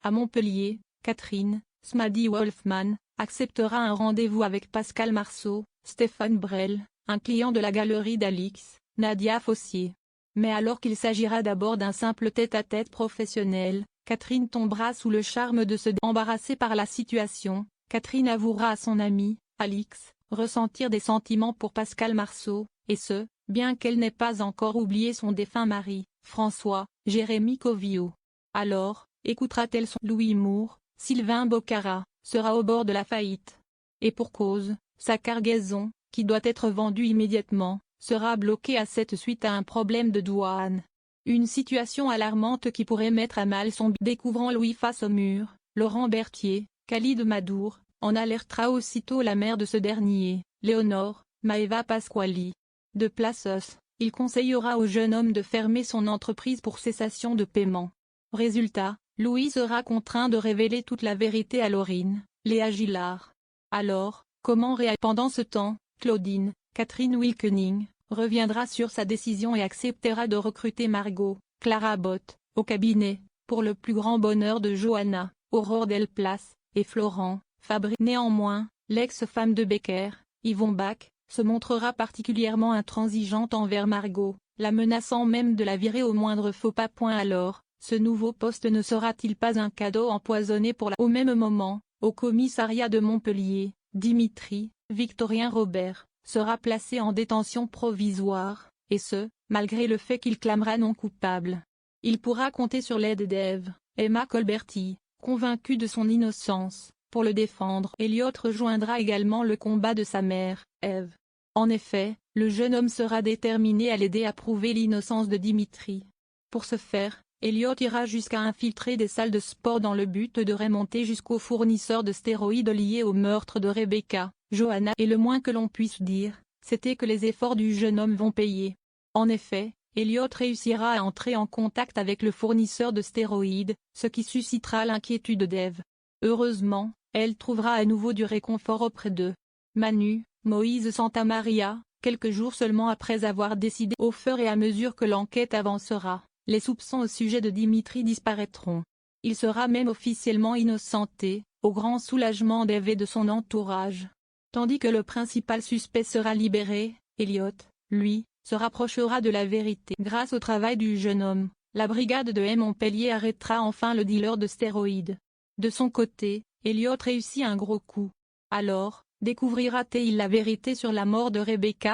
à Montpellier, Catherine Smady-Wolfman acceptera un rendez-vous avec Pascal Marceau, Stéphane Brel, un client de la galerie d'Alix, Nadia Fossier. Mais alors qu'il s'agira d'abord d'un simple tête-à-tête professionnel, Catherine tombera sous le charme de se débarrasser par la situation. Catherine avouera à son amie, Alix, ressentir des sentiments pour Pascal Marceau, et ce, bien qu'elle n'ait pas encore oublié son défunt mari, François, Jérémy Covio. Alors, écoutera-t-elle son Louis Moore, Sylvain Bocara, sera au bord de la faillite. Et pour cause, sa cargaison, qui doit être vendue immédiatement, sera bloquée à cette suite à un problème de douane. Une situation alarmante qui pourrait mettre à mal son découvrant Louis face au mur, Laurent Berthier, Khalid Madour, en alertera aussitôt la mère de ce dernier, Léonore, Maëva Pasquali. De Plasos, il conseillera au jeune homme de fermer son entreprise pour cessation de paiement. Résultat, Louis sera contraint de révéler toute la vérité à Laurine, Léa Gillard. Alors, comment réagir? Pendant ce temps, Claudine, Catherine Wilkening, reviendra sur sa décision et acceptera de recruter Margot, Clara Bott, au cabinet, pour le plus grand bonheur de Johanna, Aurore Delplace, et Florent, Fabry. Néanmoins, l'ex-femme de Becker, Yvon Bach, se montrera particulièrement intransigeante envers Margot, la menaçant même de la virer au moindre faux pas. Alors, ce nouveau poste ne sera-t-il pas un cadeau empoisonné pour la... Au même moment, au commissariat de Montpellier, Dimitri, Victorien Robert, sera placé en détention provisoire, et ce, malgré le fait qu'il clamera non coupable. Il pourra compter sur l'aide d'Ève, Emma Colberti, convaincue de son innocence, pour le défendre. Elliot rejoindra également le combat de sa mère, Ève. En effet, le jeune homme sera déterminé à l'aider à prouver l'innocence de Dimitri. Pour ce faire, Elliot ira jusqu'à infiltrer des salles de sport dans le but de remonter jusqu'aux fournisseurs de stéroïdes liés au meurtre de Rebecca, Johanna. Et le moins que l'on puisse dire, c'était que les efforts du jeune homme vont payer. En effet, Elliot réussira à entrer en contact avec le fournisseur de stéroïdes, ce qui suscitera l'inquiétude d'Ève. Heureusement, elle trouvera à nouveau du réconfort auprès de Manu, Moïse Santamaria, quelques jours seulement après avoir décidé. Au fur et à mesure que l'enquête avancera, les soupçons au sujet de Dimitri disparaîtront. Il sera même officiellement innocenté, au grand soulagement d'Ève et de son entourage. Tandis que le principal suspect sera libéré, Elliot, lui, se rapprochera de la vérité. Grâce au travail du jeune homme, la brigade de Montpellier arrêtera enfin le dealer de stéroïdes. De son côté, Elliot réussit un gros coup. Alors, découvrira-t-il la vérité sur la mort de Rebecca?